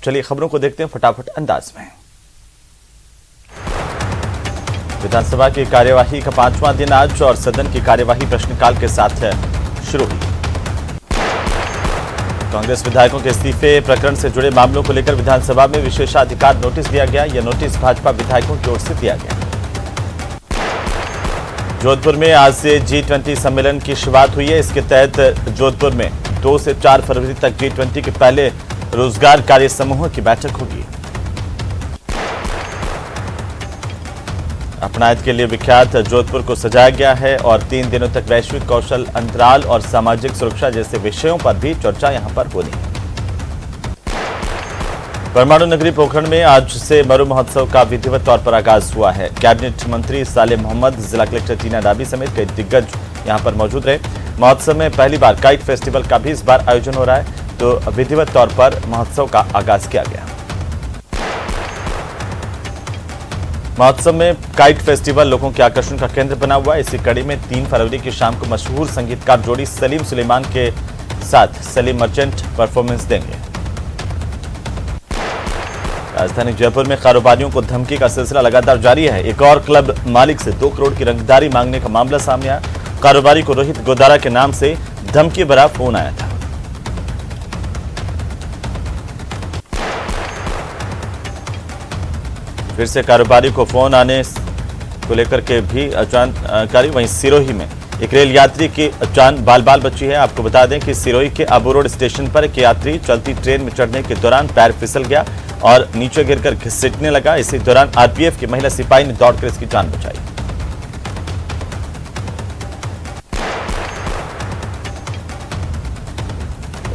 चलिए खबरों को देखते हैं फटाफट अंदाज में। विधानसभा की कार्यवाही का 5वां दिन आज और सदन की कार्यवाही प्रश्नकाल के साथ शुरू हुई। कांग्रेस विधायकों के इस्तीफे प्रकरण से जुड़े मामलों को लेकर विधानसभा में विशेषाधिकार नोटिस दिया गया। यह नोटिस भाजपा विधायकों की ओर से दिया गया। जोधपुर में आज से G20 सम्मेलन की शुरुआत हुई है। इसके तहत जोधपुर में 2 से 4 फरवरी तक G20 के पहले रोजगार कार्य समूह की बैठक होगी। अपनायत के लिए विख्यात जोधपुर को सजाया गया है और 3 दिनों तक वैश्विक कौशल अंतराल और सामाजिक सुरक्षा जैसे विषयों पर भी चर्चा यहां पर होनी है। परमाणु नगरी पोखरण में आज से मरु महोत्सव का विधिवत तौर पर आगाज हुआ है। कैबिनेट मंत्री सालेह मोहम्मद, जिला कलेक्टर टीना डाबी समेत कई दिग्गज यहां पर मौजूद रहे। महोत्सव में पहली बार काइट फेस्टिवल का भी इस बार आयोजन हो रहा है, तो विधिवत तौर पर महोत्सव का आगाज किया गया। महोत्सव में काइट फेस्टिवल लोगों के आकर्षण का केंद्र बना हुआ है। इसी कड़ी में 3 फरवरी की शाम को मशहूर संगीतकार जोड़ी सलीम सुलेमान के साथ सलीम मर्चेंट परफॉर्मेंस देंगे। राजधानी जयपुर में कारोबारियों को धमकी का सिलसिला लगातार जारी है। एक और क्लब मालिक से 2 करोड़ की रंगदारी मांगने का मामला सामने आया। कारोबारी को रोहित गोदारा के नाम से धमकी भरा फोन आया था। फिर से कारोबारी को फोन आने को लेकर के भी जानकारी। वहीं सिरोही में एक रेल यात्री की जान बाल बची है। आपको बता दें कि सिरोही के अबू रोड स्टेशन पर एक यात्री चलती ट्रेन में चढ़ने के दौरान पैर फिसल गया और नीचे गिरकर घसीटने लगा। इसी दौरान आरपीएफ की महिला सिपाही ने दौड़कर इसकी जान बचाई।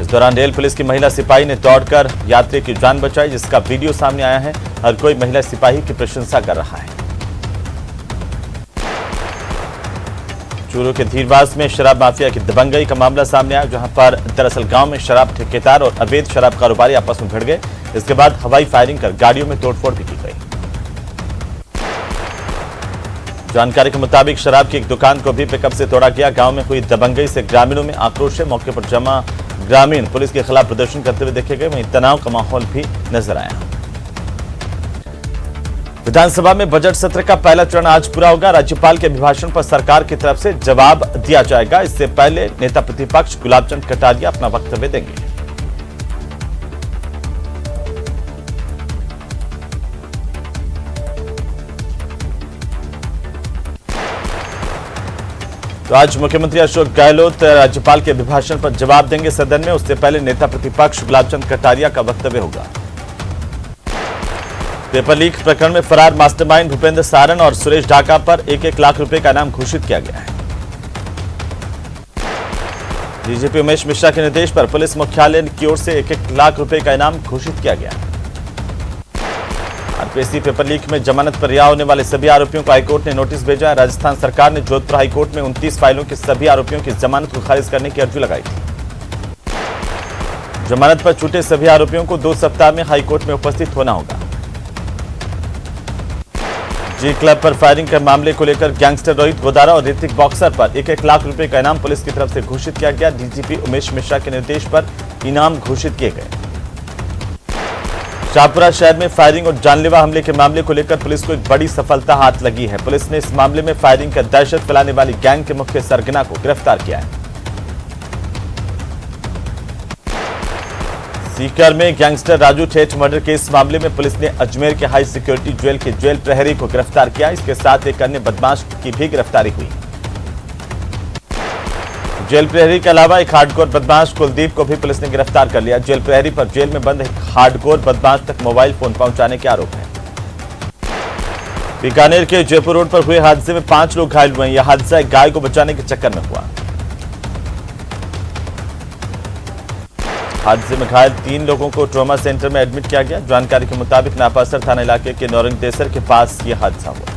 इस दौरान रेल पुलिस की महिला सिपाही ने दौड़कर यात्री की जान बचाई, जिसका वीडियो सामने आया है। हर कोई महिला सिपाही की प्रशंसा कर रहा है। चूरू के धीरवास में शराब माफिया की दबंगई का मामला सामने आया, जहां पर दरअसल गांव में शराब ठेकेदार और अवैध शराब कारोबारी आपस में भिड़ गए। इसके बाद हवाई फायरिंग कर गाड़ियों में तोड़फोड़ भी की गई। जानकारी के मुताबिक शराब की एक दुकान को भी पिकअप से तोड़ा गया। गांव में हुई दबंगई से ग्रामीणों में आक्रोश है। मौके पर जमा ग्रामीण पुलिस के खिलाफ प्रदर्शन करते हुए देखे गए। वहीं तनाव का माहौल भी नजर आया। विधानसभा में बजट सत्र का पहला चरण आज पूरा होगा। राज्यपाल के अभिभाषण पर सरकार की तरफ से जवाब दिया जाएगा। इससे पहले नेता प्रतिपक्ष गुलाबचंद कटारिया अपना वक्तव्य देंगे। तो आज मुख्यमंत्री अशोक गहलोत राज्यपाल के अभिभाषण पर जवाब देंगे सदन में। उससे पहले नेता प्रतिपक्ष गुलाबचंद कटारिया का वक्तव्य होगा। पेपर लीक प्रकरण में फरार मास्टरमाइंड भूपेंद्र सारण और सुरेश ढाका पर 1-1 लाख रुपए का इनाम घोषित किया गया है। डीजीपी उमेश मिश्रा के निर्देश पर पुलिस मुख्यालय की ओर से 1-1 लाख रुपए का इनाम घोषित किया गया है। आरपीएससी पेपर लीक में जमानत पर रिहा होने वाले सभी आरोपियों को हाईकोर्ट ने नोटिस भेजा है। राजस्थान सरकार ने जोधपुर हाईकोर्ट में 29 फाइलों के सभी आरोपियों की जमानत को खारिज करने की अर्जी लगाई थी। जमानत पर छूटे सभी आरोपियों को 2 सप्ताह में हाईकोर्ट में उपस्थित होना होगा। जी क्लब पर फायरिंग के मामले को लेकर गैंगस्टर रोहित गोदारा और ऋतिक बॉक्सर पर 1-1 लाख रुपए का इनाम पुलिस की तरफ से घोषित किया गया। डीजीपी उमेश मिश्रा के निर्देश पर इनाम घोषित किए गए। शाहपुरा शहर में फायरिंग और जानलेवा हमले के मामले को लेकर पुलिस को एक बड़ी सफलता हाथ लगी है। पुलिस ने इस मामले में फायरिंग कर दहशत फैलाने वाली गैंग के मुख्य सरगना को गिरफ्तार किया है। सीकर में गैंगस्टर राजू ठेठ मर्डर केस मामले में पुलिस ने अजमेर के हाई सिक्योरिटी जेल के जेल प्रहरी को गिरफ्तार किया। इसके साथ एक अन्य बदमाश की भी गिरफ्तारी हुई। जेल प्रहरी के अलावा एक हार्डकोर बदमाश कुलदीप को भी पुलिस ने गिरफ्तार कर लिया। जेल प्रहरी पर जेल में बंद एक हार्डकोर बदमाश तक मोबाइल फोन पहुंचाने के आरोप है। बीकानेर के जयपुर रोड पर हुए हादसे में 5 लोग घायल हुए। यह हादसा एक गाय को बचाने के चक्कर में हुआ। हादसे में घायल 3 लोगों को ट्रॉमा सेंटर में एडमिट किया गया। जानकारी के मुताबिक नापासर थाना इलाके के नौरंगदेसर के पास यह हादसा हुआ।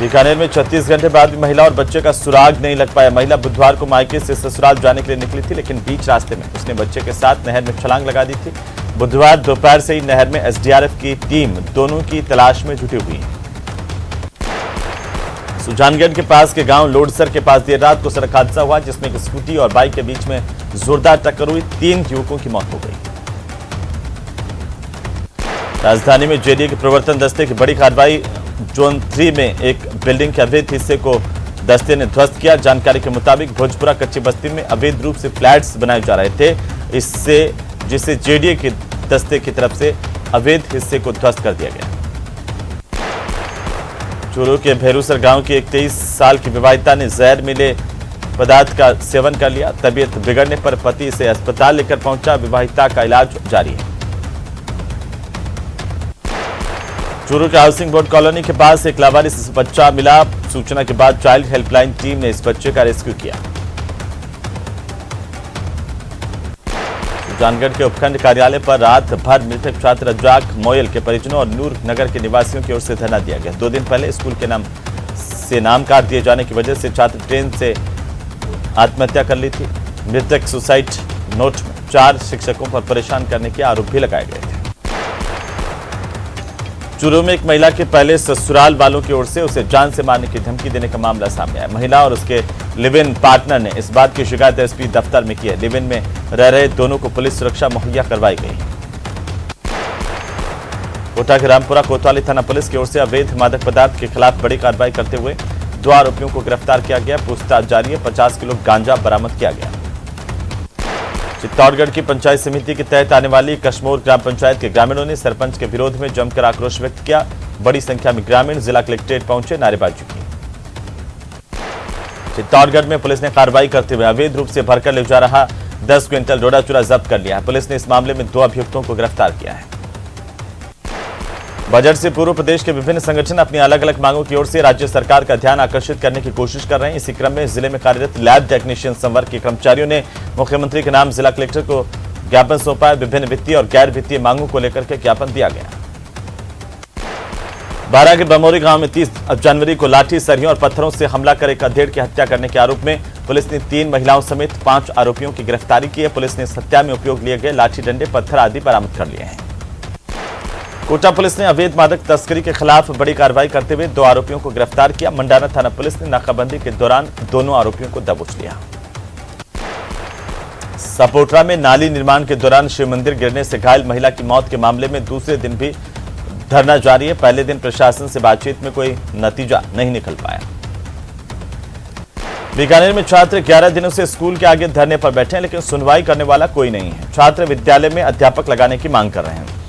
बीकानेर में 36 घंटे बाद भी महिला और बच्चे का सुराग नहीं लग पाया। महिला बुधवार को मायके से ससुराल जाने के लिए निकली थी, लेकिन बीच रास्ते में उसने बच्चे के साथ नहर में छलांग लगा दी थी। बुधवार दोपहर से ही नहर में एसडीआरएफ की टीम दोनों की तलाश में जुटी हुई है। सुजानगढ़ के पास के गांव लोडसर के पास देर रात को सड़क हादसा हुआ, जिसमें एक स्कूटी और बाइक के बीच में जोरदार टक्कर हुई। 3 युवकों की मौत हो गई। राजधानी में जेडीए के प्रवर्तन दस्ते की बड़ी कार्रवाई। जोन 3 में एक बिल्डिंग के अवैध हिस्से को दस्ते ने ध्वस्त किया। जानकारी के मुताबिक भोजपुरा कच्ची बस्ती में अवैध रूप से फ्लैट्स बनाए जा रहे थे, जिसे जेडीए के दस्ते की तरफ से अवैध हिस्से को ध्वस्त कर दिया गया। चूरू के भेरूसर गांव की एक 23 साल की विवाहिता ने जहर मिले पदार्थ का सेवन कर लिया। तबीयत बिगड़ने पर पति इसे अस्पताल लेकर पहुंचा। विवाहिता का इलाज जारी है। चूरू के हाउसिंग बोर्ड कॉलोनी के पास एक लावारिस बच्चा मिला। सूचना के बाद चाइल्ड हेल्पलाइन टीम ने इस बच्चे का रेस्क्यू किया। सुजानगढ़ के उपखंड कार्यालय पर रात भर मृतक छात्र रज्जाक मोयल के परिजनों और नूर नगर के निवासियों की ओर से धरना दिया गया। 2 दिन पहले स्कूल के नाम काट दिए जाने की वजह से छात्र ट्रेन से आत्महत्या कर ली थी। मृतक सुसाइड नोट में 4 शिक्षकों पर परेशान करने के आरोप भी लगाए गए थे। चूरू में एक महिला के पहले ससुराल वालों की ओर से उसे जान से मारने की धमकी देने का मामला सामने आया। महिला और उसके लिव इन पार्टनर ने इस बात की शिकायत एसपी दफ्तर में की है। लिव इन में रह रहे दोनों को पुलिस सुरक्षा मुहैया करवाई गई। कोटा के रामपुरा कोतवाली थाना पुलिस की ओर से अवैध मादक पदार्थ के खिलाफ बड़ी कार्रवाई करते हुए 2 आरोपियों को गिरफ्तार किया गया। पूछताछ जारी है। 50 किलो गांजा बरामद किया गया। चित्तौड़गढ़ की पंचायत समिति के तहत आने वाली कश्मोर ग्राम पंचायत के ग्रामीणों ने सरपंच के विरोध में जमकर आक्रोश व्यक्त किया। बड़ी संख्या में ग्रामीण जिला कलेक्ट्रेट पहुंचे, नारेबाजी की। चित्तौड़गढ़ में पुलिस ने कार्रवाई करते हुए अवैध रूप से भरकर ले जा रहा 10 क्विंटल डोडा चूरा जब्त कर लिया है। पुलिस ने इस मामले में 2 अभियुक्तों को गिरफ्तार किया है। बजट से पूर्व प्रदेश के विभिन्न संगठन अपनी अलग अलग मांगों की ओर से राज्य सरकार का ध्यान आकर्षित करने की कोशिश कर रहे हैं। इसी क्रम में जिले में कार्यरत लैब टेक्नीशियन संवर्ग के कर्मचारियों ने मुख्यमंत्री के नाम जिला कलेक्टर को ज्ञापन सौंपा है। विभिन्न वित्तीय और गैर वित्तीय मांगों को लेकर के ज्ञापन दिया गया। बारा के बमोरी गांव में 30 जनवरी को लाठी, सरियों और पत्थरों से हमला कर एक अधेड़ की हत्या करने के आरोप में पुलिस ने 3 महिलाओं समेत 5 आरोपियों की गिरफ्तारी की है। पुलिस ने इस हत्या में उपयोग लिए गए लाठी, डंडे, पत्थर आदि बरामद कर लिए हैं। कोटा पुलिस ने अवैध मादक तस्करी के खिलाफ बड़ी कार्रवाई करते हुए 2 आरोपियों को गिरफ्तार किया। मंडाना थाना पुलिस ने नाकाबंदी के दौरान दोनों आरोपियों को दबोच लिया। सपोटरा में नाली निर्माण के दौरान शिव मंदिर गिरने से घायल महिला की मौत के मामले में दूसरे दिन भी धरना जारी है। पहले दिन प्रशासन से बातचीत में कोई नतीजा नहीं निकल पाया। बीकानेर में छात्र 11 दिनों से स्कूल के आगे धरने पर बैठे हैं, लेकिन सुनवाई करने वाला कोई नहीं है। छात्र विद्यालय में अध्यापक लगाने की मांग कर रहे हैं।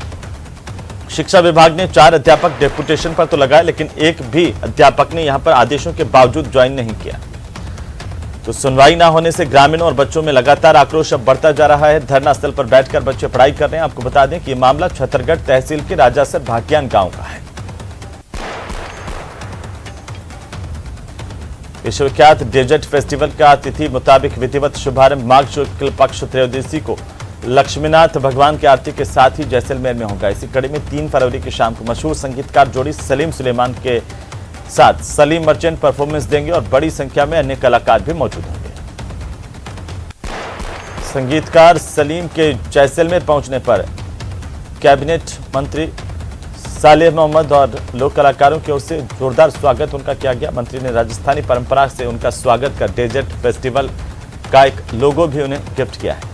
शिक्षा विभाग ने 4 अध्यापक डेपुटेशन पर तो लगाए, लेकिन एक भी अध्यापक ने यहां पर आदेशों के बावजूद ज्वाइन नहीं किया। तो सुनवाई ना होने से ग्रामीणों और बच्चों में लगातार आक्रोश अब बढ़ता जा रहा है। धरना स्थल पर बैठकर बच्चे पढ़ाई कर रहे हैं। आपको बता दें कि यह मामला छतरगढ़ तहसील के राजासर भाग्यान गांव का है। विश्वविख्यात डेजर्ट फेस्टिवल का तिथि मुताबिक विधिवत शुभारंभ माघ शुक्ल पक्ष त्रयोदशी को लक्ष्मीनाथ भगवान की आरती के साथ ही जैसलमेर में होगा। इसी कड़ी में 3 फरवरी की शाम को मशहूर संगीतकार जोड़ी सलीम सुलेमान के साथ सलीम मर्चेंट परफॉर्मेंस देंगे और बड़ी संख्या में अन्य कलाकार भी मौजूद होंगे। संगीतकार सलीम के जैसलमेर पहुंचने पर कैबिनेट मंत्री सालेह मोहम्मद और लोक कलाकारों की ओर से जोरदार स्वागत उनका किया गया। मंत्री ने राजस्थानी परंपरा से उनका स्वागत कर डेजर्ट फेस्टिवल का एक लोगो भी उन्हें गिफ्ट किया है।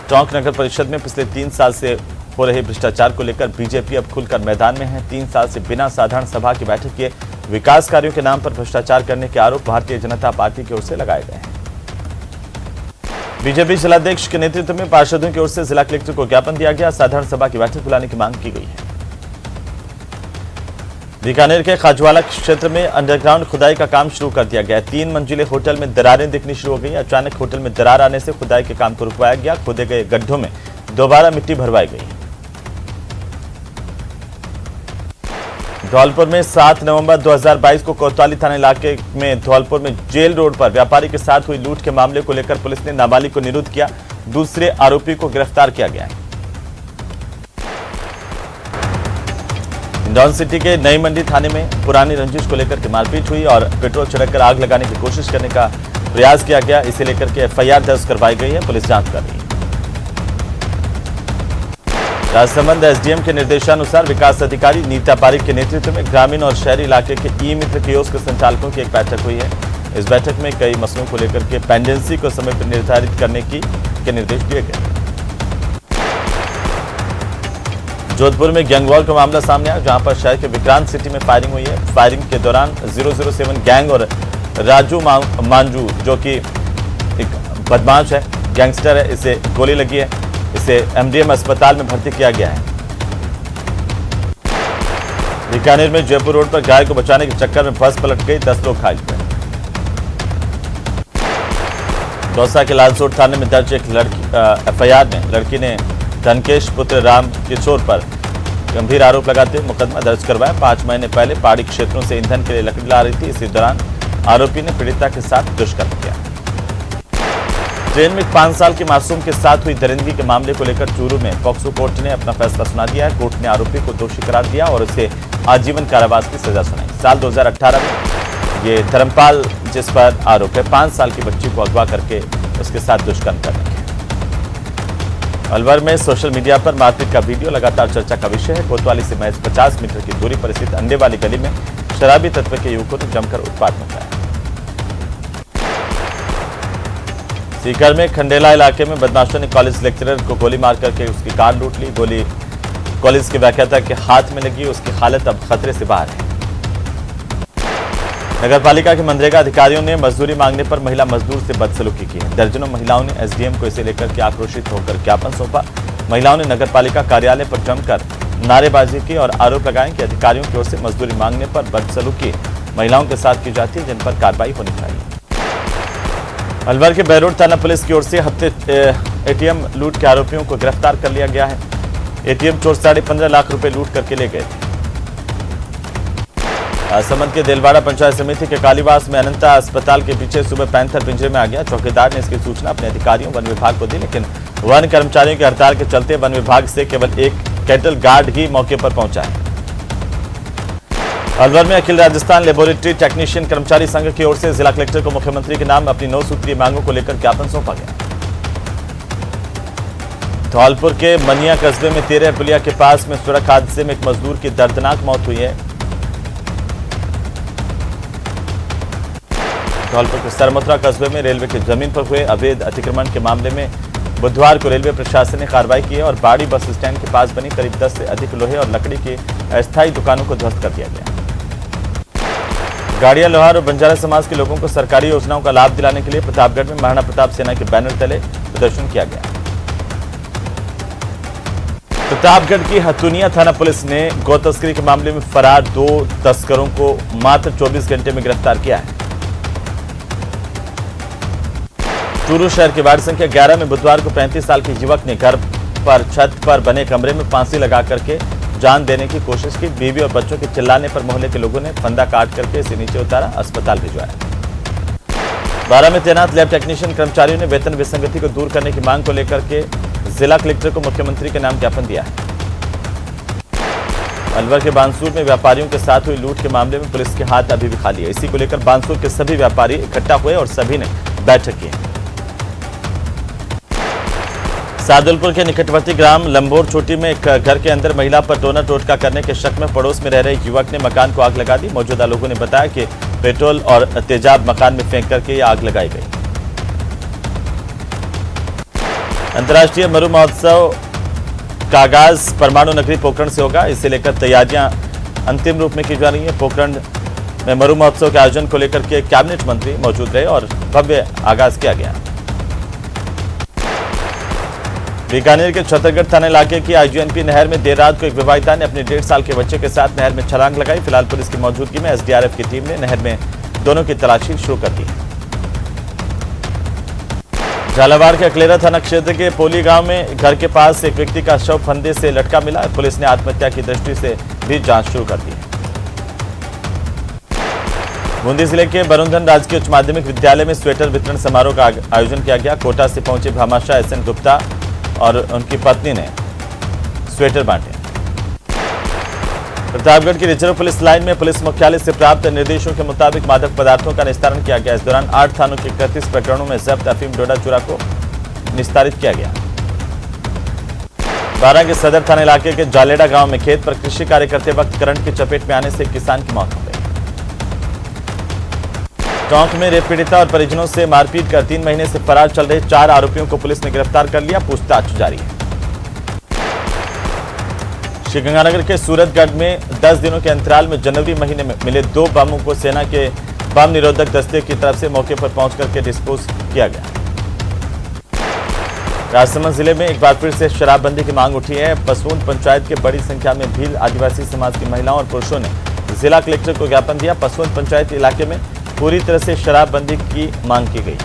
टोंक नगर परिषद में पिछले 3 साल से हो रहे भ्रष्टाचार को लेकर बीजेपी अब खुलकर मैदान में है। 3 साल से बिना साधारण सभा की बैठक किए विकास कार्यों के नाम पर भ्रष्टाचार करने के आरोप भारतीय जनता पार्टी की ओर से लगाए गए हैं। बीजेपी जिलाध्यक्ष के नेतृत्व में पार्षदों की ओर से जिला कलेक्टर को ज्ञापन दिया गया। साधारण सभा की बैठक बुलाने की मांग की गई है। बीकानेर के खाजवाला क्षेत्र में अंडरग्राउंड खुदाई का काम शुरू कर दिया गया। 3 मंजिले होटल में दरारें दिखनी शुरू हो गई। अचानक होटल में दरार आने से खुदाई के काम को रुकवाया गया। खोदे गए गड्ढों में दोबारा मिट्टी भरवाई गई। धौलपुर में 7 नवंबर 2022 को कोतवाली थाना इलाके में धौलपुर में जेल रोड पर व्यापारी के साथ हुई लूट के मामले को लेकर पुलिस ने नाबालिग को निरुद्ध किया। दूसरे आरोपी को गिरफ्तार किया गया है। इंदौर सिटी के नई मंडी थाने में पुरानी रंजिश को लेकर के मारपीट हुई और पेट्रोल छिड़ककर आग लगाने की कोशिश करने का प्रयास किया गया। इसे लेकर के एफआईआर दर्ज करवाई गई है। पुलिस जांच कर रही है। राजसमंद एसडीएम के निर्देशानुसार विकास अधिकारी नीता पारिक के नेतृत्व में ग्रामीण और शहरी इलाके के ई मित्र कियोस्क संचालकों की एक बैठक हुई है। इस बैठक में कई मसलों को लेकर के पेंडेंसी को समय पर निर्धारित करने के निर्देश दिए गए। जोधपुर में गैंगवॉर का मामला सामने आया, जहां पर शहर के विक्रांत सिटी में फायरिंग हुई है। फायरिंग के दौरान 007 गैंग और राजू मांजू, जो कि एक बदमाश है, गैंगस्टर है, इसे गोली लगी है। इसे एमडीएम अस्पताल में भर्ती किया गया है। बीकानेर में जयपुर रोड पर गाय को बचाने के चक्कर में बस पलट गई, 10 लोग घायल हुए। दौसा के लालसोट थाने में दर्ज एक एफआईआर में लड़की ने धनकेश पुत्र राम किशोर पर गंभीर आरोप लगाते हुए मुकदमा दर्ज करवाया। 5 महीने पहले पहाड़ी क्षेत्रों से ईंधन के लिए लकड़ी ला रही थी। इसी दौरान आरोपी ने पीड़िता के साथ दुष्कर्म किया। ट्रेन में 5 साल के मासूम के साथ हुई दरिंदगी के मामले को लेकर चूरू में पॉक्सो कोर्ट ने अपना फैसला सुना दिया है। कोर्ट ने आरोपी को दोषी करार दिया और उसे आजीवन कारावास की सजा सुनाई। साल 2018 में ये धर्मपाल, जिस पर आरोप है 5 साल की बच्ची को अगवा करके उसके साथ दुष्कर्म करने के। अलवर में सोशल मीडिया पर मारपीट का वीडियो लगातार चर्चा का विषय है। कोतवाली से महज 50 मीटर की दूरी पर स्थित अंडे वाली गली में शराबी तत्व के युवकों ने जमकर उत्पात मचाया। सीकर में खंडेला इलाके में बदमाशों ने कॉलेज लेक्चरर को गोली मार करके उसकी कार लूट ली। गोली कॉलेज के व्याख्याता के हाथ में लगी। उसकी हालत अब खतरे से बाहर है। नगरपालिका के मनरेगा अधिकारियों ने मजदूरी मांगने पर महिला मजदूर से बदसलूकी की है। दर्जनों महिलाओं ने एसडीएम को इसे लेकर के आक्रोशित होकर ज्ञापन सौंपा। महिलाओं ने नगरपालिका कार्यालय पर जमकर नारेबाजी की और आरोप लगाए कि अधिकारियों की ओर से मजदूरी मांगने पर बदसलूकी महिलाओं के साथ की जाती है, जिन पर कार्रवाई होनी चाहिए। अलवर के बहरोड थाना पुलिस की ओर से हफ्ते एटीएम लूट के आरोपियों को गिरफ्तार कर लिया गया है। एटीएम चोर 15.5 लाख रुपए लूट करके ले गए थे। राजसमंद के देलवाड़ा पंचायत समिति के कालीवास में अनंता अस्पताल के पीछे सुबह पैंथर पिंजरे में आ गया। चौकीदार ने इसकी सूचना अपने अधिकारियों वन विभाग को दी, लेकिन वन कर्मचारियों की हड़ताल के चलते वन विभाग से केवल एक कैटल गार्ड ही मौके पर पहुंचा है। अलवर में अखिल राजस्थान लेबोरेटरी टेक्नीशियन कर्मचारी संघ की ओर से जिला कलेक्टर को मुख्यमंत्री के नाम अपनी 9 सूत्रीय मांगों को लेकर ज्ञापन सौंपा गया। धौलपुर के मनिया कस्बे में 13 पुलिया के पास में सड़क हादसे में एक मजदूर की दर्दनाक मौत हुई है। धौलपुर के सरमथुरा कस्बे में रेलवे की जमीन पर हुए अवैध अतिक्रमण के मामले में बुधवार को रेलवे प्रशासन ने कार्रवाई की है और बाड़ी बस स्टैंड के पास बनी करीब 10 से अधिक लोहे और लकड़ी की अस्थायी दुकानों को ध्वस्त कर दिया गया। गाड़िया, लोहार और बंजारा समाज के लोगों को सरकारी योजनाओं का लाभ दिलाने के लिए प्रतापगढ़ में महाराणा प्रताप सेना के बैनर तले प्रदर्शन किया गया। प्रतापगढ़ की हथुनिया थाना पुलिस ने गौ तस्करी के मामले में फरार 2 तस्करों को मात्र 24 घंटे में गिरफ्तार किया है। चूरू शहर के वार्ड संख्या 11 में बुधवार को 35 साल के युवक ने घर पर छत पर बने कमरे में फांसी लगा करके जान देने की कोशिश की। बीवी और बच्चों के चिल्लाने पर मोहल्ले के लोगों ने फंदा काट करके इसे नीचे उतारा, अस्पताल भिजवाया। 12 में तैनात लैब टेक्नीशियन कर्मचारियों ने वेतन विसंगति को दूर करने की मांग को लेकर के जिला कलेक्टर को मुख्यमंत्री के नाम ज्ञापन दिया है। अलवर के बानसूर में व्यापारियों के साथ हुई लूट के मामले में पुलिस के हाथ अभी भी खाली है। इसी को लेकर बानसूर के सभी व्यापारी इकट्ठा हुए और सभी ने बैठक की। सादुलपुर के निकटवर्ती ग्राम लंबोर चोटी में एक घर के अंदर महिला पर टोना टोटका करने के शक में पड़ोस में रह रहे युवक ने मकान को आग लगा दी। मौजूदा लोगों ने बताया कि पेट्रोल और तेजाब मकान में फेंक करके यह आग लगाई गई। अंतर्राष्ट्रीय मरु महोत्सव का आगाज परमाणु नगरी पोखरण से होगा। इसे लेकर तैयारियां अंतिम रूप में की जा रही है। पोखरण में मरु महोत्सव के आयोजन को लेकर के कैबिनेट मंत्री मौजूद रहे और भव्य आगाज किया गया। बीकानेर के छतरगढ़ थाना इलाके की आईजीएनपी नहर में देर रात को एक विवाहिता ने अपने 1.5 साल के बच्चे के साथ नहर में छलांग लगाई। फिलहाल पुलिस की मौजूदगी में एसडीआरएफ की टीम ने नहर में दोनों की तलाशी शुरू कर दी है। झालावाड़ के अकलेरा थाना क्षेत्र के पोली गांव में घर के पास एक व्यक्ति का शव फंदे से लटका मिला। पुलिस ने आत्महत्या की दृष्टि से भी जांच शुरू कर दी है। बूंदी जिले के बरुंधन राजकीय उच्च माध्यमिक विद्यालय में स्वेटर वितरण समारोह का आयोजन किया गया। कोटा से पहुंचे भामाशाह एसएन गुप्ता और उनकी पत्नी ने स्वेटर बांटे। प्रतापगढ़ की रिजर्व पुलिस लाइन में पुलिस मुख्यालय से प्राप्त निर्देशों के मुताबिक मादक पदार्थों का निस्तारण किया गया। इस दौरान 8 थानों के 31 प्रकरणों में जब्त अफीम डोडा चूरा को निस्तारित किया गया। बारां के सदर थाना इलाके के जालेडा गांव में खेत पर कृषि कार्य करते वक्त करंट की चपेट में आने से एक किसान की मौत हो गई। टोंक में रेप पीड़िता और परिजनों से मारपीट कर 3 महीने से फरार चल रहे 4 आरोपियों को पुलिस ने गिरफ्तार कर लिया। पूछताछ जारी है। श्रीगंगानगर के सूरतगढ़ में 10 दिनों के अंतराल में जनवरी महीने में मिले 2 बमों को सेना के बम निरोधक दस्ते की तरफ से मौके पर पहुंच करके डिस्पोज किया गया। राजसमंद जिले में एक बार फिर से शराबबंदी की मांग उठी है। पसवून पंचायत के बड़ी संख्या में भील आदिवासी समाज की महिलाओं और पुरुषों ने जिला कलेक्टर को ज्ञापन दिया। पसवून पंचायत इलाके में पूरी तरह से शराबबंदी की मांग की गई।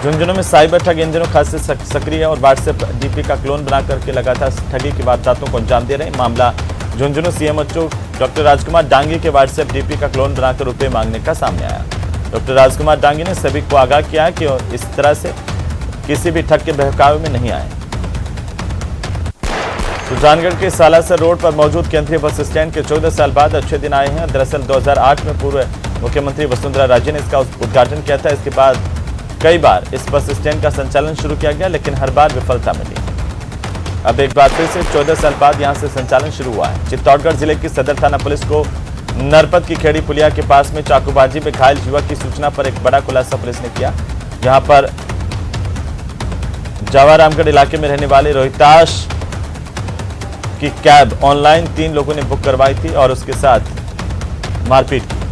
झुंझुनू में साइबर ठग इन दिनों खासे सक्रिय है और व्हाट्सएप डीपी का क्लोन बनाकर के लगातार ठगी की वारदातों को अंजाम दे रहे हैं। मामला झुंझुनू सीएमएचओ डॉक्टर राजकुमार डांगी के व्हाट्सएप डीपी का क्लोन बनाकर रुपए मांगने का सामने आया। डॉक्टर राजकुमार डांगी ने सभी को आगाह किया कि इस तरह से किसी भी ठग के बहकावे में नहीं आए। सुजानगढ़ के सालासर रोड पर मौजूद केंद्रीय बस स्टैंड के 14 साल बाद अच्छे दिन आए हैं। दरअसल 2008 में पूर्व मुख्यमंत्री वसुंधरा राजे ने इसका उद्घाटन किया था। इसके बाद कई बार इस बस स्टैंड का संचालन शुरू किया गया, लेकिन हर बार विफलता मिली। अब एक बार फिर से 14 साल बाद यहां से संचालन शुरू हुआ है। चित्तौड़गढ़ जिले की सदर थाना पुलिस को नरपत की खेड़ी पुलिया के पास में चाकूबाजी में घायल युवक की सूचना पर एक बड़ा खुलासा पुलिस ने किया। यहां पर जावारामगढ़ इलाके में रहने वाले रोहिताश की कैब ऑनलाइन 3 लोगों ने बुक करवाई थी और उसके साथ मारपीट की।